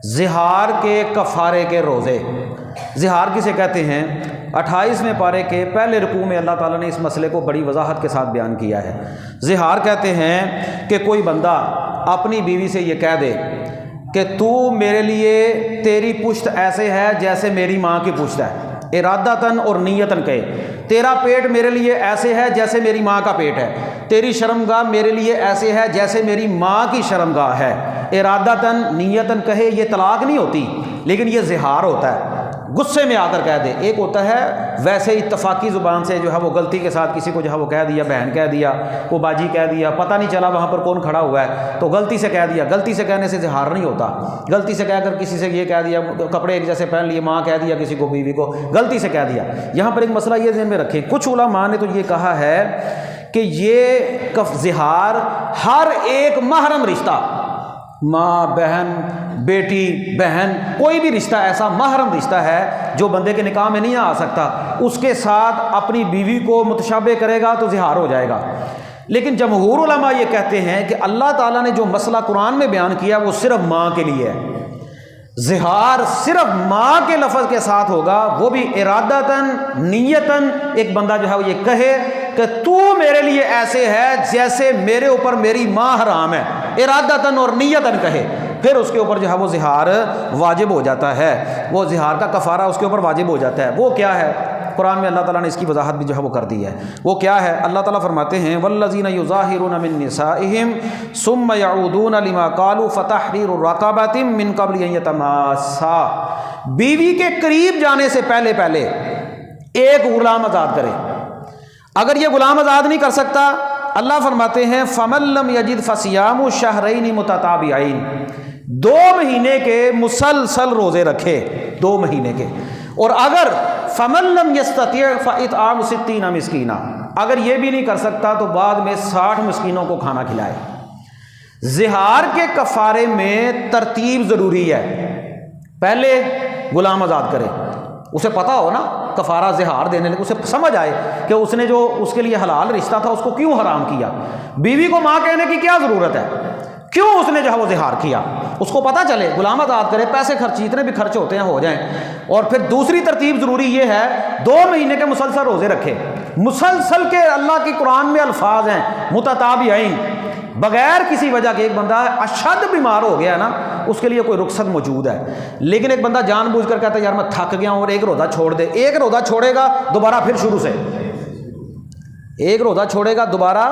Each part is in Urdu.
زہار کے کفارے کے روزے، زہار کسے کہتے ہیں؟ 28ویں پارے کے پہلے رکوع میں اللہ تعالیٰ نے اس مسئلے کو بڑی وضاحت کے ساتھ بیان کیا ہے۔ زہار کہتے ہیں کہ کوئی بندہ اپنی بیوی سے یہ کہہ دے کہ تو میرے لیے تیری پشت ایسے ہے جیسے میری ماں کی پشت ہے، ارادتاً اور نیتاً کہے، تیرا پیٹ میرے لیے ایسے ہے جیسے میری ماں کا پیٹ ہے، تیری شرمگاہ میرے لیے ایسے ہے جیسے میری ماں کی شرمگاہ ہے، ارادتاً نیتاً کہے۔ یہ طلاق نہیں ہوتی لیکن یہ زہار ہوتا ہے، غصے میں آ کر کہہ دے۔ ایک ہوتا ہے ویسے اتفاقی زبان سے جو ہے وہ غلطی کے ساتھ کسی کو جو ہے وہ کہہ دیا، بہن کہہ دیا، کو باجی کہہ دیا، پتہ نہیں چلا وہاں پر کون کھڑا ہوا ہے تو غلطی سے کہہ دیا۔ غلطی سے کہنے سے زہار نہیں ہوتا۔ غلطی سے کہہ کر کسی سے یہ کہہ دیا، کپڑے ایک جیسے پہن لیے، ماں کہہ دیا کسی کو، بیوی کو غلطی سے کہہ دیا۔ یہاں پر ایک مسئلہ یہ ذہن میں رکھیں، کچھ علماء نے تو یہ کہا ہے کہ یہ زہار ہر ایک محرم رشتہ، ماں، بہن، بیٹی، بہن، کوئی بھی رشتہ ایسا محرم رشتہ ہے جو بندے کے نکاح میں نہیں آ سکتا، اس کے ساتھ اپنی بیوی کو متشابہ کرے گا تو زہار ہو جائے گا۔ لیکن جمہور علماء یہ کہتے ہیں کہ اللہ تعالیٰ نے جو مسئلہ قرآن میں بیان کیا وہ صرف ماں کے لیے ہے۔ زہار صرف ماں کے لفظ کے ساتھ ہوگا، وہ بھی ارادتاً نیتاً۔ ایک بندہ جو ہے وہ یہ کہے کہ تو میرے لیے ایسے ہے جیسے میرے اوپر میری ماں حرام ہے، ارادتاً اور نیتاً کہے، پھر اس کے اوپر جو ہے وہ زہار واجب ہو جاتا ہے، وہ زہار کا کفارہ اس کے اوپر واجب ہو جاتا ہے۔ وہ کیا ہے؟ قرآن میں اللہ تعالیٰ نے اس کی وضاحت بھی جو ہے وہ کر دی ہے۔ وہ کیا ہے؟ اللہ تعالیٰ فرماتے ہیں والذین یظاہرون من نسائہم ثم یعودون لما قالوا فتحریر رقبۃ من قبل ان یتماسا، بیوی کے قریب جانے سے پہلے ایک غلام آزاد کرے۔ اگر یہ غلام آزاد نہیں کر سکتا، اللہ فرماتے ہیں فَمَن لَّمْ يَجِدْ فَصِيَامُ شَهْرَيْنِ مُتَتَابِعَيْنِ، 2 مہینے کے مسلسل روزے رکھے، 2 مہینے کے۔ اور اگر فَمَن لَّمْ يَسْتَطِعْ فَإِطْعَامُ 60 مسکینہ، اگر یہ بھی نہیں کر سکتا تو بعد میں 60 مسکینوں کو کھانا کھلائے۔ زہار کے کفارے میں ترتیب ضروری ہے، پہلے غلام آزاد کرے، اسے پتہ ہو نا کفارہ زہار دینے لگے، اسے سمجھ آئے کہ اس نے جو اس کے لیے حلال رشتہ تھا اس کو کیوں حرام کیا۔ بیوی کو ماں کہنے کی کیا ضرورت ہے، کیوں اس نے جو ہے وہ زہار کیا، اس کو پتہ چلے، غلام آزاد کرے، پیسے خرچ جتنے بھی خرچ ہوتے ہیں ہو جائیں۔ اور پھر دوسری ترتیب ضروری یہ ہے 2 مہینے کے مسلسل روزے رکھے، مسلسل کے اللہ کی قرآن میں الفاظ ہیں متتابعین، بغیر کسی وجہ کے۔ ایک بندہ اشد بیمار ہو گیا ہے نا، اس کے لیے کوئی رخصت موجود ہے، لیکن ایک بندہ جان بوجھ کر کہتا ہے یار میں تھک گیا ہوں اور ایک روزہ چھوڑ دے، ایک روزہ چھوڑے گا دوبارہ پھر شروع سے، ایک روزہ چھوڑے گا دوبارہ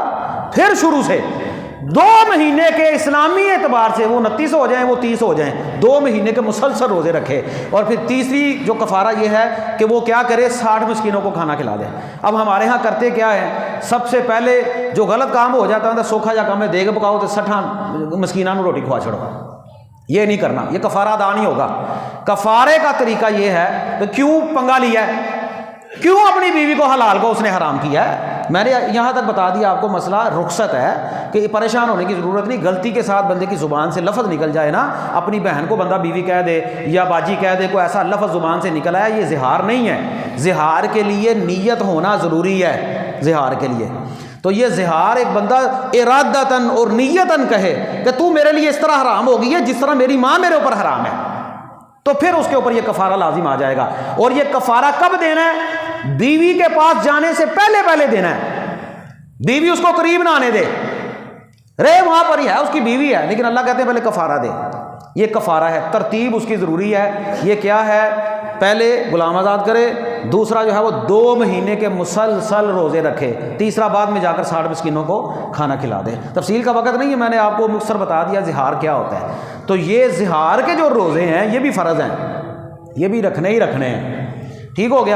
پھر شروع سے۔ 2 مہینے کے اسلامی اعتبار سے وہ 29 ہو جائیں وہ 30 ہو جائیں، 2 مہینے کے مسلسل روزے رکھے۔ اور پھر تیسری جو کفارہ یہ ہے کہ وہ کیا کرے، 60 مسکینوں کو کھانا کھلا دے۔ اب ہمارے ہاں کرتے کیا ہے، سب سے پہلے جو غلط کام ہو جاتا ہے سوکھا جا کام ہے، دیگ پکاؤ تو 60 مسکینوں کو روٹی کھوا چھوڑو، یہ نہیں کرنا، یہ کفارہ ادا نہیں ہوگا۔ کفارے کا طریقہ یہ ہے کہ کیوں پنگا لیا ہے، کیوں اپنی بیوی کو حلال کو اس نے حرام کیا ہے۔ میں نے یہاں تک بتا دیا آپ کو، مسئلہ رخصت ہے کہ پریشان ہونے کی ضرورت نہیں۔ غلطی کے ساتھ بندے کی زبان سے لفظ نکل جائے نا، اپنی بہن کو بندہ بیوی کہہ دے یا باجی کہہ دے، کوئی ایسا لفظ زبان سے نکل آیا، یہ زہار نہیں ہے۔ زہار کے لیے نیت ہونا ضروری ہے، زہار کے لیے۔ تو یہ زہار ایک بندہ ارادتاً اور نیتاً کہے کہ تو میرے لیے اس طرح حرام ہو گئی ہے جس طرح میری ماں میرے اوپر حرام ہے، تو پھر اس کے اوپر یہ کفارہ لازم آ جائے گا۔ اور یہ کفارہ کب دینا ہے؟ بیوی کے پاس جانے سے پہلے دینا ہے۔ بیوی اس کو قریب نہ آنے دے، رہے وہاں پر ہی ہے، اس کی بیوی ہے، لیکن اللہ کہتے ہیں پہلے کفارہ دے۔ یہ کفارہ ہے، ترتیب اس کی ضروری ہے۔ یہ کیا ہے؟ پہلے غلام آزاد کرے، دوسرا جو ہے وہ 2 مہینے کے مسلسل روزے رکھے، تیسرا بعد میں جا کر 60 مسکینوں کو کھانا کھلا دے۔ تفصیل کا وقت نہیں ہے، میں نے آپ کو مختصر بتا دیا زہار کیا ہوتا ہے۔ تو یہ زہار کے جو روزے ہیں یہ بھی فرض ہیں، یہ بھی رکھنے ہی رکھنے ہیں۔ ٹھیک ہو گیا؟